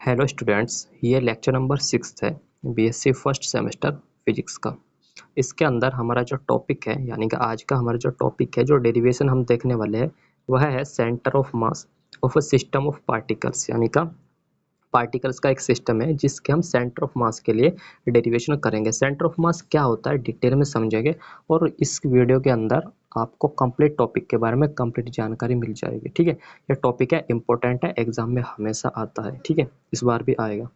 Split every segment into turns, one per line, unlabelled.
Hello students, ये lecture number 6 है BSc first semester physics का। इसके अंदर हमारा जो टॉपिक है यानी कि आज का हमारा जो टॉपिक है, जो डेरिवेशन हम देखने वाले हैं वह है centre of mass of a system of particles. यानी का पार्टिकल्स का एक सिस्टम है जिसके हम सेंटर ऑफ मास के लिए डेरिवेशन करेंगे। सेंटर ऑफ मास क्या होता है डिटेल में समझेंगे और इस वीडियो के अंदर आपको कंप्लीट टॉपिक के बारे में कंप्लीट जानकारी मिल जाएगी। ठीक है, ये टॉपिक है, इंपॉर्टेंट है, एग्जाम में हमेशा आता है। ठीक है, इस बार भी आएगा।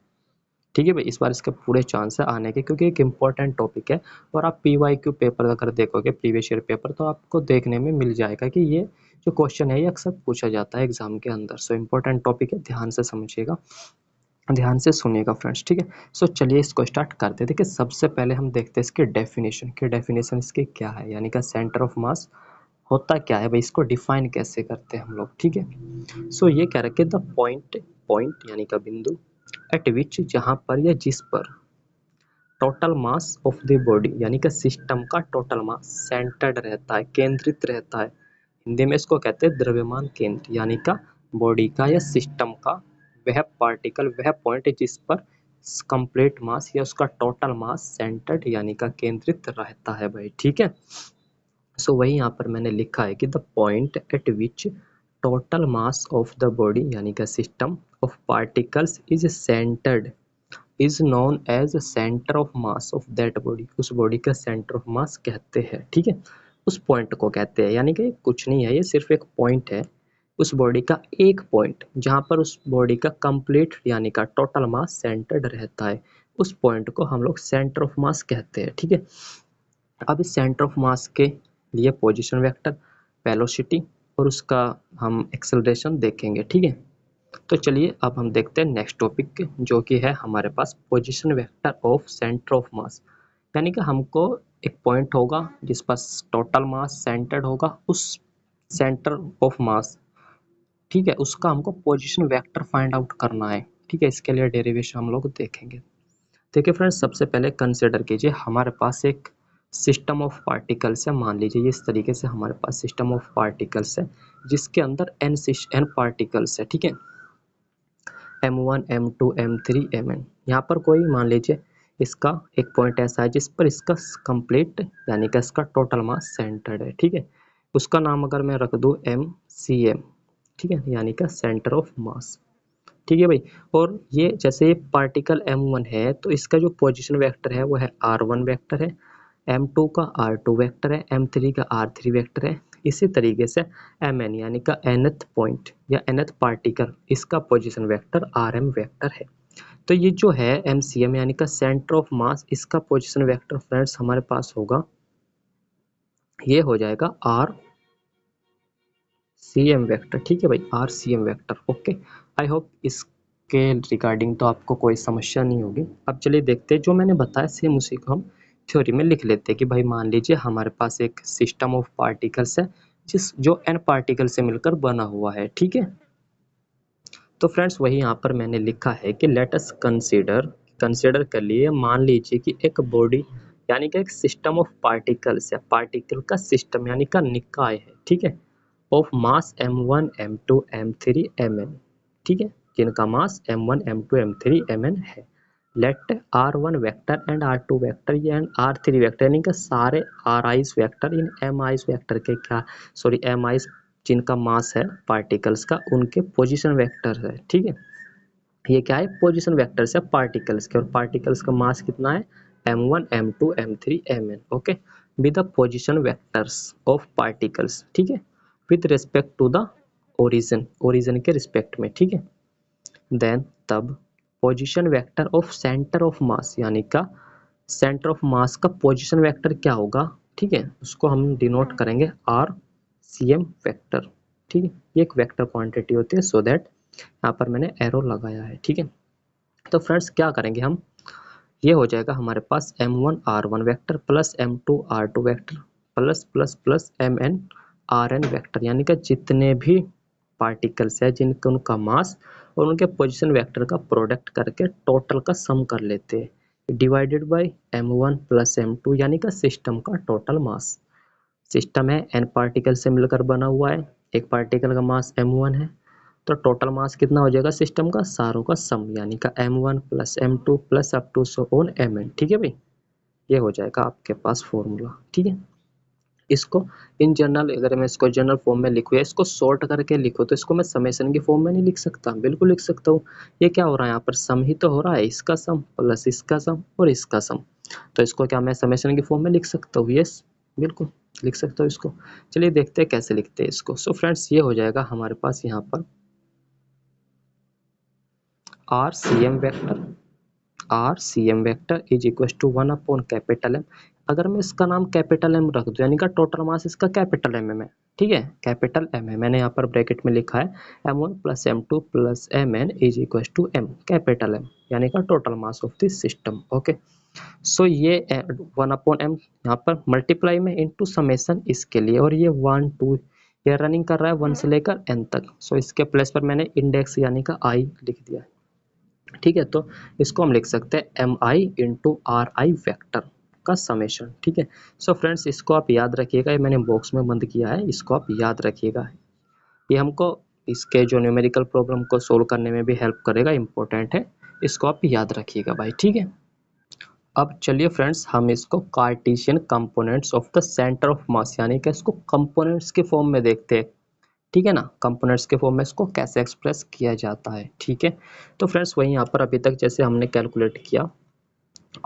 ठीक है भाई, इस बार इसके पूरे चांस है आने के, क्योंकि एक इम्पॉर्टेंट टॉपिक है। और आप PYQ पेपर अगर देखोगे, प्रीवियस ईयर पेपर, तो आपको देखने में मिल जाएगा कि ये जो क्वेश्चन है ये अक्सर पूछा जाता है एग्जाम के अंदर। सो इम्पोर्टेंट टॉपिक है, ध्यान से समझिएगा, ध्यान से सुनिएगा फ्रेंड्स। ठीक है, सो चलिए इसको स्टार्ट करते हैं। देखिए, सबसे पहले हम देखते हैं इसकी डेफिनेशन इसकी क्या है, यानी कि सेंटर ऑफ मास होता क्या है भाई, इसको डिफाइन कैसे करते हैं हम लोग। ठीक है, सो ये क्या रखे, द पॉइंट यानी का बिंदु, एट विच, जहां पर या जिस पर, total mass of the body यानी कि सिस्टम का टोटल मास सेंटर्ड रहता है, केंद्रित रहता है। हिंदी में इसको कहते हैं द्रव्यमान केंद्र, यानी का बॉडी का या सिस्टम का वह पार्टिकल, वह पॉइंट जिस पर कंप्लीट मास या उसका टोटल मास सेंटर्ड यानी का केंद्रित रहता है भाई। ठीक है, सो वही यहाँ पर मैंने लिखा है कि the point at which total mass of the body यानी का system of particles is centred is known as centre of mass of that body. उस बॉडी का सेंटर ऑफ मास कहते हैं। ठीक है, उस पॉइंट को कहते हैं, यानी कि कुछ नहीं है, ये सिर्फ एक पॉइंट है, उस बॉडी का एक पॉइंट जहां पर उस बॉडी का कंप्लीट यानी का टोटल मास सेंटर्ड रहता है, उस पॉइंट को हम लोग सेंटर ऑफ मास कहते हैं। ठीक है, अब इस सेंटर ऑफ मास के लिए पोजीशन वेक्टर, वेलोसिटी और उसका हम एक्सेलरेशन देखेंगे। ठीक है, तो चलिए अब हम देखते हैं नेक्स्ट टॉपिक, जो कि है हमारे पास position vector of centre of mass. यानी कि हमको एक पॉइंट होगा जिस पर टोटल मास सेंटर्ड होगा, उस सेंटर ऑफ मास, ठीक है, उसका हमको पोजीशन वेक्टर फाइंड आउट करना है। ठीक है, इसके लिए डेरिवेशन हम लोग देखेंगे। देखिए फ्रेंड्स, सबसे पहले कंसिडर कीजिए हमारे पास एक सिस्टम ऑफ पार्टिकल्स है। मान लीजिए इस तरीके से हमारे पास सिस्टम ऑफ पार्टिकल्स है जिसके अंदर n पार्टिकल्स है। ठीक है, M1 M2 M3 Mn। यहाँ पर कोई मान लीजिए इसका एक पॉइंट ऐसा है जिस पर इसका कंप्लीट यानी कि इसका टोटल मास सेंटर्ड है। ठीक है, उसका नाम अगर मैं रख दूँ MCM, ठीक है, यानी कि सेंटर ऑफ मास। ठीक है भाई, और ये जैसे ये पार्टिकल M1 है तो इसका जो पोजीशन वेक्टर है वो है R1 वेक्टर है, M2 का R2 वेक्टर है, M3 का R3 वेक्टर है। इसी तरीके से Mn यानी का nth पॉइंट या nth पार्टिकल, इसका पोजीशन वेक्टर Rm वेक्टर है। तो ये जो है MCM यानी का सेंटर ऑफ मास, इसका पोजीशन वेक्टर फ्रेंड्स हमारे पास होगा, ये हो जाएगा RCM वेक्टर। ठीक है भाई, RCM vector. Okay, I hope इसके रिगार्डिंग तो आपको कोई समस्या नहीं होगी। अब चलिए देखते हैं, जो मैंने बताया सेम उसी को हम थ्योरी में लिख लेते हैं कि भाई मान लीजिए हमारे पास एक सिस्टम ऑफ पार्टिकल्स है जो n पार्टिकल से मिलकर बना हुआ है। ठीक है, तो फ्रेंड्स वही यहाँ पर मैंने लिखा है कि लेट अस कंसीडर कर लिए, मान लीजिए कि एक बॉडी यानी कि एक सिस्टम ऑफ पार्टिकल्स है, पार्टिकल का सिस्टम यानी का निकाय है। ठीक है, of mass M1 M2 M3 Mn। ठीक है, जिनका mass M1 M2 M3 Mn है। Let R1 vector and R2 vector and R3 vector यानी कि सारे Ri's वेक्टर इन Mi's वेक्टर के क्या, सॉरी Mi's जिनका मास है पार्टिकल्स का, उनके पोजीशन वेक्टर है। ठीक है, ये क्या है, पोजीशन वेक्टर्स है पार्टिकल्स के, और पार्टिकल्स का मास कितना है, M1 M2 M3 Mn। Okay, with the position vectors of particles. ठीक है, with respect to the origin के रिस्पेक्ट में। ठीक है, देन तब position vector of centre of mass यानी का सेंटर ऑफ मास का पोजीशन वेक्टर क्या होगा, ठीक है, उसको हम डिनोट करेंगे RCM वेक्टर। ठीक है, ये एक वेक्टर क्वांटिटी होती है, सो दैट यहाँ पर मैंने एरो लगाया है। ठीक है, तो फ्रेंड्स क्या करेंगे हम, ये हो जाएगा हमारे पास M1 R1 vector plus M2 R2 vector plus plus plus Mn Rn vector, यानी कि जितने भी पार्टिकल्स है जिनका उनका मास और उनके पोजीशन वेक्टर का प्रोडक्ट करके टोटल का सम कर लेते हैं, divided by M1 plus M2 यानी कि सिस्टम का टोटल मास। सिस्टम है n पार्टिकल से मिलकर बना हुआ है, एक पार्टिकल का मास M1 है, तो टोटल मास कितना हो जाएगा सिस्टम का, सारों का सम यानी का m1 plus m2 plus up to so on mn। ठीक है भाई, ये हो जाएगा आपके पास फॉर्मूला। ठीक है, इसको इन जनरल, अगर मैं इसको जनरल फॉर्म में लिखूँ या इसको शॉर्ट करके लिखूँ तो इसको मैं समेशन की फॉर्म में नहीं लिख सकता, बिल्कुल लिख सकता हूँ। ये क्या हो रहा है यहाँ पर, सम ही तो हो रहा है, इसका सम प्लस इसका सम और इसका सम, तो इसको क्या मैं समेशन की फॉर्म में लिख सकता हूँ, यस बिल्कुल लिख सकता हूँ इसको। चलिए देखते हैं कैसे लिखते हैं इसको। सो फ्रेंड्स, ये हो जाएगा हमारे पास यहाँ पर r c m vector is equal to capital M. अगर मैं इसका नाम कैपिटल एम रख दूं, यानी का टोटल मास इसका कैपिटल एम है, ठीक है, कैपिटल एम है, मैंने यहाँ पर ब्रैकेट में लिखा है m1 plus m2 plus mn is equal to m capital M, यानी का total mass of this system. Okay, so ये 1/m यहाँ पर मल्टीप्लाई में इनटू समेशन इसके लिए, और ये 1 2 ये रनिंग कर रहा है 1 से लेकर n तक। सो इसके प्लेस पर मैंने इंडेक्स यानी का i लिख दिया है। ठीक है, तो इसको हम लिख सकते हैं M I into R I vector का समेशन। ठीक है, सो फ्रेंड्स इसको आप याद रखिएगा, ये मैंने बॉक्स में बंद किया है, इसको आप याद रखिएगा, ये हमको इसके जो न्यूमेरिकल प्रॉब्लम को सोल्व करने में भी हेल्प करेगा, इंपॉर्टेंट है, इसको आप याद रखिएगा भाई। ठीक है, अब चलिए फ्रेंड्स हम इसको Cartesian components of the centre of mass यानी कि इसको कंपोनेंट्स के फॉर्म में देखते हैं। ठीक है ना, कंपोनेंट्स के फॉर्म में इसको कैसे एक्सप्रेस किया जाता है। ठीक है, तो फ्रेंड्स वही यहाँ पर अभी तक जैसे हमने कैलकुलेट किया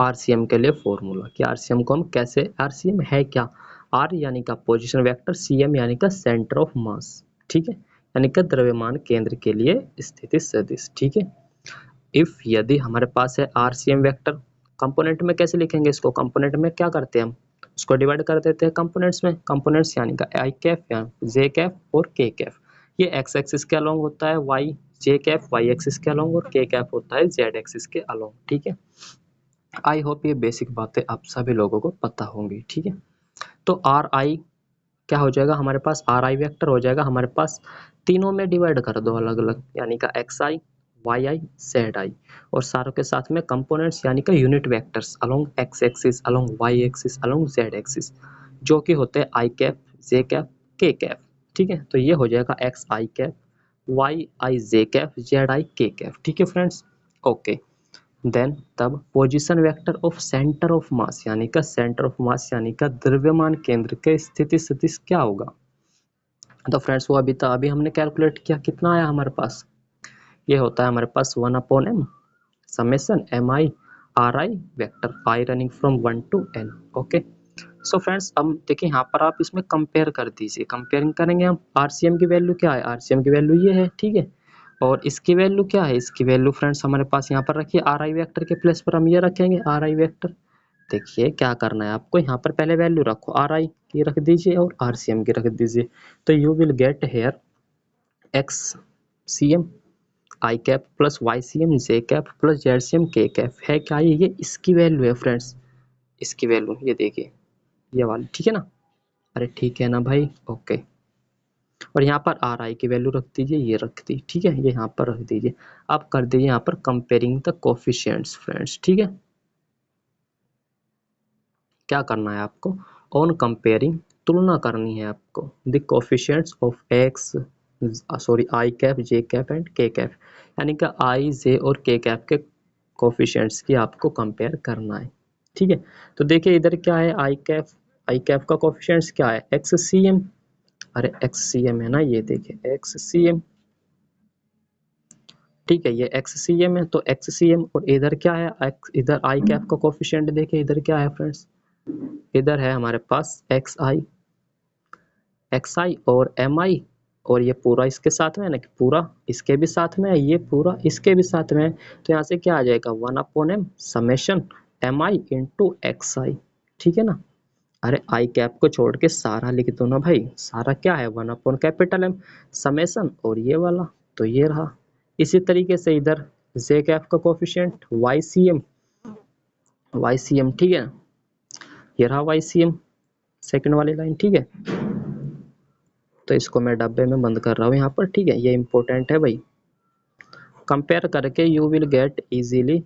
आरसीएम के लिए फॉर्मूला कि आरसीएम को हम कैसे, आरसीएम है क्या, आर यानी का पोजीशन वेक्टर, सीएम यानी का सेंटर ऑफ मास। ठीक है, यानी कि द्रव्यमान केंद्र के लिए स्थिति सदिश। ठीक है, इफ यदि हमारे पास है आरसीएम वेक्टर, कंपोनेंट में कैसे लिखेंगे इसको, कंपोनेंट में क्या करते हैं हम, उसको डिवाइड कर देते हैं कंपोनेंट्स में, कंपोनेंट्स यानी का आई कैफ या जे कैफ और के कैफ, ये एक्स एक्सिस के अलोंग होता है, वाई जे कैफ वाई एक्सिस के अलोंग और के कैफ होता है जेड एक्सिस के अलोंग। ठीक है, आई होप ये बेसिक बातें आप सभी लोगों को पता होंगी। ठीक है, तो आर आई क्या हो जाएगा हमारे पास, आर आई वेक्टर हो जाएगा हमारे पास, तीनों में डिवाइड कर दो अलग अलग, यानी का X I Y I Z I, और सारों के साथ में कंपोनेंट्स यानी का unit vectors along X axis along Y axis along Z axis, जो कि होते हैं I cap J cap K cap. ठीक है, तो ये हो जाएगा X I cap Y I J cap Z I K cap. ठीक है फ्रेंड्स, ओके, देन तब position vector of centre of mass यानी का सेंटर ऑफ मास यानी का द्रव्यमान केंद्र के स्थिति सदिश क्या होगा। तो फ्रेंड्स वो अभी हमने कैलकुलेट किया, कितना आया हमारे पास, ये होता है हमारे पास 1/m summation M I R I vector I running from 1 to n। Okay, so friends अब देखिए यहाँ पर आप इसमें कंपेयर कर दीजिए, कंपेयरिंग करेंगे हम, आरसीएम की वैल्यू क्या है, आरसीएम की वैल्यू ये है। ठीक है, और इसकी वैल्यू क्या है, इसकी वैल्यू फ्रेंड्स हमारे पास यहाँ पर रखिए, आर आई वेक्टर के प्लेस पर हम ये रखेंगे आर आई वेक्टर। देखिए क्या करना है आपको, यहाँ पर पहले वैल्यू रखो आर आई की रख दीजिए और आरसीएम की रख दीजिए, तो you will get here X C M I cap plus Y C M J cap plus Z C M K cap है क्या, ये इसकी वैल्यू है फ्रेंड्स, इसकी वैल्यू ये देखिए ये वाली। ठीक है ना, अरे ठीक है ना भाई, ओके, और यहाँ पर आर आई की वैल्यू रख दीजिए, ये रख दी। ठीक है, ये यहाँ पर रख दीजिए, आप कर दीजिए यहाँ पर कंपेयरिंग द कोफिशिएंट्स फ्रेंड्स। ठीक है, क्या करना है आपको, ऑन कंपेयरिंग तुलना करनी है आपको the coefficients of x sorry I cap J cap and के कैप, यानी कि आई जे और के कैप के कोफिशिएंट्स की आपको कंपेयर करना है। ठीक है, तो देखिए इधर क्या है, आई कैप का कोफिशिएंट्स क्या है एक्स सी एम, अरे एक्स सी एम है ना, ये देखिए एक्स सी एम। ठीक है, ये एक्स सी एम है, तो एक्स सी एम, और इधर क्या है, इधर आई कैप का कोफिशिएंट देखिए इधर क्या है फ्रेंड्स, इधर है हमारे पास एक्स आई और एम आई, और ये पूरा इसके साथ में है ना, कि पूरा इसके भी साथ में है, ये पूरा इसके भी साथ में है, तो यहाँ से क्या आ जाएगा 1/m summation M I into x आई। ठीक है ना, अरे आई कैप को छोड़ के सारा लिख दो ना भाई, सारा क्या है 1/कैपिटल एम समेशन, और ये वाला तो ये रहा। इसी तरीके से इधर जे कैप का कोफिशिएंट वाई सी एम, ठीक है, ये रहा वाई सी एम सेकेंड वाली लाइन। ठीक है, तो इसको मैं डब्बे में बंद कर रहा हूँ यहाँ पर। ठीक है, ये इंपॉर्टेंट है भाई, कंपेयर करके you will get easily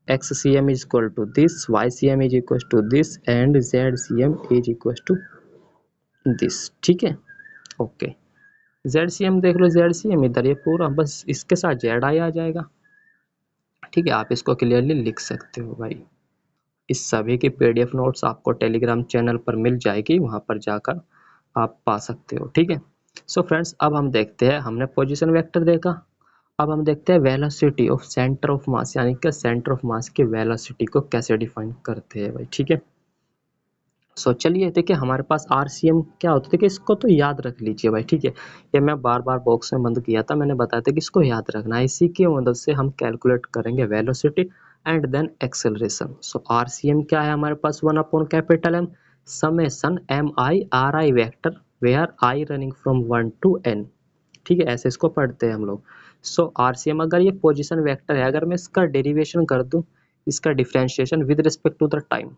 X C M is equal to this, Y C M is equal to this and Z C M is equal to this. ठीक है, ओके, ZCM देख लो, ZCM इधर ये पूरा बस इसके साथ ZI आ जाएगा। ठीक है, आप इसको क्लियरली लिख सकते हो भाई। इस सभी की PDF नोट्स आपको टेलीग्राम चैनल पर मिल जाएगी, वहाँ पर जाकर आप पा सकते हो। ठीक है, सो फ्रेंड्स अब हम देखते हैं, हमने पोजीशन वेक्टर देखा, अब हम देखते हैं velocity of centre of mass, यानी कि सेंटर ऑफ मास की वेलोसिटी को कैसे डिफाइन करते हैं भाई। ठीक है, सो चलिए देखिए हमारे पास RCM क्या होता है कि इसको तो याद रख लीजिए भाई। ठीक है, ये मैं बार बार बॉक्स में बंद किया था, मैंने बताया था कि इसको याद रखना है, इसी की मदद से हम कैलकुलेट करेंगे velocity and then acceleration. So RCM क्या है हमारे पास, 1/M summation MI/RI vector where I running from 1 to N। ठीक है, ऐसे इसको पढ़ते हैं हम लोग। सो RCM अगर ये पोजीशन वेक्टर है, अगर मैं इसका डेरिवेशन कर दूं, इसका differentiation with respect to the time,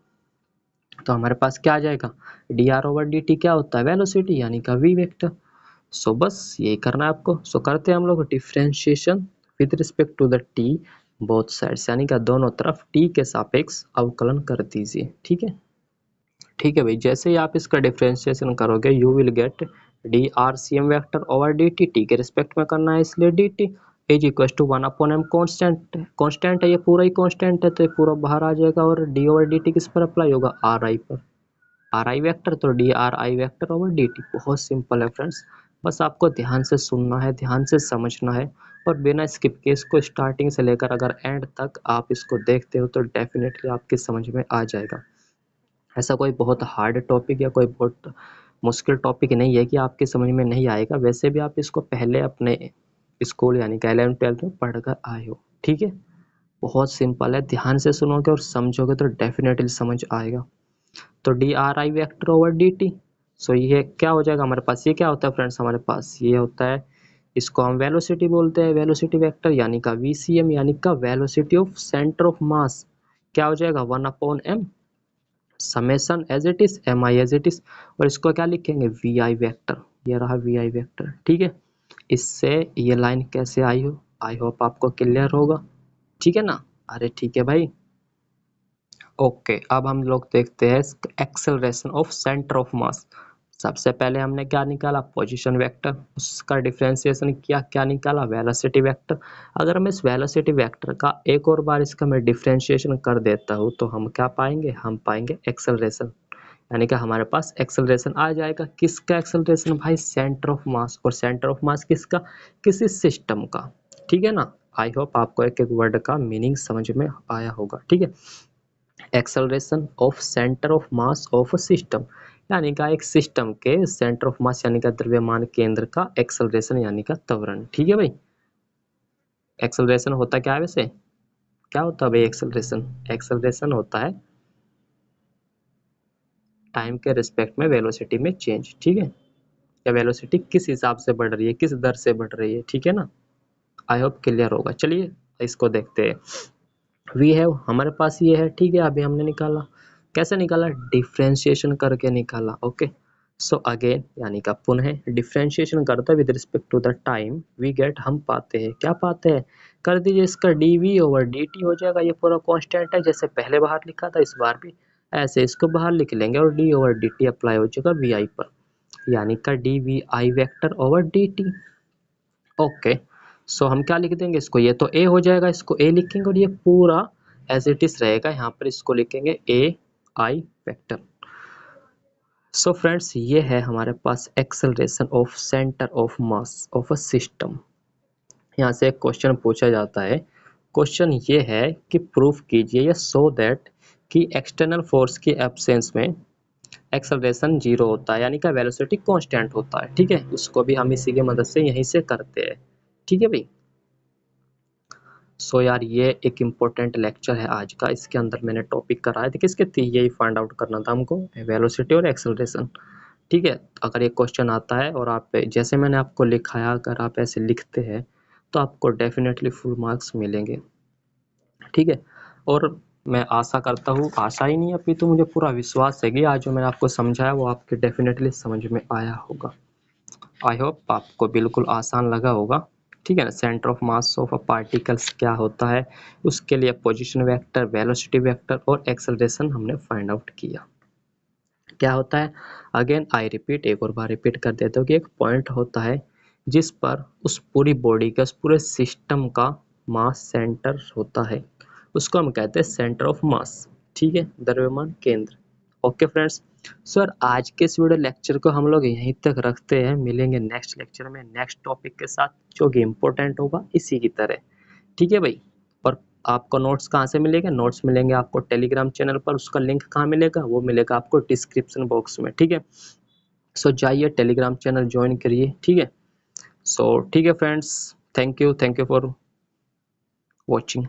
तो हमारे पास क्या आ जाएगा, dr/dt क्या होता है, वेलोसिटी यानी का v वेक्टर। सो बस यही करना है आपको। सो करते हैं हम लोग differentiation with respect to the t both sides, यानी कि दोनों तरफ t के सापेक्ष अवकलन कर दीजिए। ठीक है, ठीक है भाई, जैसे ही आप इसका डिफरेंशिएशन करोगे you will get drCM vector over dt, t के रिस्पेक्ट में करना है इसलिए dt is equal to 1/m constant, constant है ये पूरा ही कॉन्स्टेंट है, तो ये पूरा बाहर आ जाएगा, और d/dt किस पर अप्लाई होगा, ri पर, ri वेक्टर, तो dri वेक्टर ओवर dt। बहुत सिंपल है फ्रेंड्स, बस आपको ध्यान से सुनना है, ध्यान से समझना है, और बिना स्किप के इसको स्टार्टिंग से लेकर अगर एंड तक आप इसको देखते हो तो डेफिनेटली आपकी समझ में आ जाएगा। ऐसा कोई बहुत हार्ड टॉपिक या कोई बहुत मुश्किल टॉपिक नहीं है कि आपके समझ में नहीं आएगा, वैसे भी आप इसको पहले अपने स्कूल यानी कि 11th-12th में पढ़ कर आए हो। ठीक है, बहुत सिंपल है, ध्यान से सुनोगे और समझोगे तो डेफिनेटली समझ आएगा। तो DRI वेक्टर ओवर DT, सो ये क्या हो जाएगा हमारे पास, ये क्या होता है फ्रेंड्स, हमारे पास ये होता है, इसको हम वेलोसिटी बोलते हैं, वेलोसिटी वेक्टर यानी का VCM यानी का velocity of centre of mass, क्या हो जाएगा 1/m summation as it is MI as it is, और इसको क्या लिखेंगे VI वेक्टर, ये रहा VI वेक्टर। ठीक है, इससे ये लाइन कैसे आई हो, आई होप आपको क्लियर होगा। ठीक है ना, अरे ठीक है भाई। ओके, अब हम लोग देखते हैं एक्सेलरेशन ऑफ सेंटर ऑफ मास। सबसे पहले हमने क्या निकाला, पोजीशन वेक्टर, उसका डिफरेंशिएशन किया, क्या निकाला, वेलोसिटी वेक्टर। अगर मैं इस वेलोसिटी वेक्टर का एक और बार इसका मैं डिफरेंशिएशन कर देता हूँ तो हम क्या पाएंगे, हम पाएंगे एक्सेलरेशन, यानी कि हमारे पास एक्सेलरेशन आ जाएगा। किसका एक्सेलरेशन भाई, सेंटर ऑफ मास, और सेंटर ऑफ मास किसका, किसी सिस्टम का। ठीक है ना, आई होप आपको एक एक वर्ड का मीनिंग समझ में आया होगा। ठीक है, acceleration of centre of mass of a system, यानी का एक सिस्टम के सेंटर ऑफ मास यानी का द्रव्यमान केंद्र का एक्सेलरेशन यानी का त्वरण। ठीक है भाई, एक्सेलरेशन होता क्या है वैसे, क्या होता है भाई एक्सेलरेशन, एक्सेलरेशन होता है टाइम के रिस्पेक्ट में वेलोसिटी में चेंज। ठीक है, या वेलोसिटी किस हिसाब से बढ़ रही है, किस दर से बढ़ रही है। ठीक है ना, आई होप क्लियर होगा। चलिए इसको देखते हैं, वी हैव हमारे पास ये है। ठीक है, अभी हमने निकाला, कैसे निकाला, डिफरेंशिएशन करके निकाला। ओके, सो अगेन यानी का पुनः डिफरेंशिएशन करते with respect to the time we get, हम पाते हैं, क्या पाते हैं, कर दीजिए, इसका dv/dt हो जाएगा, ये पूरा कांस्टेंट है जैसे पहले बाहर लिखा था, इस बार भी ऐसे इसको बाहर लिख लेंगे, और d/dt अप्लाई हो जाएगा vi पर, यानी का dvi vector over dt। Okay, so हम क्या लिख देंगे इसको, ये तो ए हो जाएगा, इसको ए लिखेंगे, और ये पूरा एज इट इज रहेगा, यहाँ पर इसको लिखेंगे ए आई वेक्टर। सो फ्रेंड्स ये है हमारे पास acceleration of centre of mass of a system. यहाँ से एक क्वेश्चन पूछा जाता है, क्वेश्चन ये है कि प्रूफ कीजिए या शो दैट कि एक्सटर्नल फोर्स की एब्सेंस में एक्सेलरेशन जीरो होता है, यानी कि वेलोसिटी कांस्टेंट होता है। ठीक है, उसको भी हम इसी की मदद से यहीं से करते हैं। ठीक है भाई, सो यार ये एक इम्पोर्टेंट लेक्चर है आज का, इसके अंदर मैंने टॉपिक कराया था, किसके थी यही फाइंड आउट करना था हमको, वेलोसिटी और एक्सेलरेशन। ठीक है, अगर ये क्वेश्चन आता है और आप जैसे मैंने आपको लिखाया, अगर आप ऐसे लिखते हैं तो आपको डेफिनेटली फुल मार्क्स मिलेंगे। ठीक है, और मैं आशा करता हूँ, आशा ही नहीं अभी तो मुझे पूरा विश्वास है कि आज जो मैंने आपको समझाया वो आपके डेफिनेटली समझ में आया होगा। आई होप आपको बिल्कुल आसान लगा होगा। ठीक है ना, centre of mass of a particles क्या होता है, उसके लिए पोजीशन वेक्टर, वेलोसिटी वेक्टर और एक्सेलरेशन हमने फाइंड आउट किया। क्या होता है, अगेन आई रिपीट, एक और बार रिपीट कर देता हूँ कि एक पॉइंट होता है जिस पर उस पूरी बॉडी का, उस पूरे सिस्टम का मास सेंटर होता है, उसको हम कहते हैं सेंटर ऑफ मास। ठीक है, द्रव्यमान केंद्र। ओके फ्रेंड्स, सर आज के इस वीडियो लेक्चर को हम लोग यहीं तक रखते हैं। मिलेंगे नेक्स्ट लेक्चर में नेक्स्ट टॉपिक के साथ, जो कि इम्पोर्टेंट होगा इसी की तरह। ठीक है भाई। और आपको नोट्स कहाँ से मिलेंगे? नोट्स मिलेंगे आपको टेलीग्राम चैनल पर। उसका लिंक कहाँ मिलेगा? वो मिलेगा आपको डिस्क्रिप्शन बॉक्स में। ठीक है, सो जाइए टेलीग्राम चैनल ज्वाइन करिए। ठीक है, सो ठीक है friends, thank you for watching.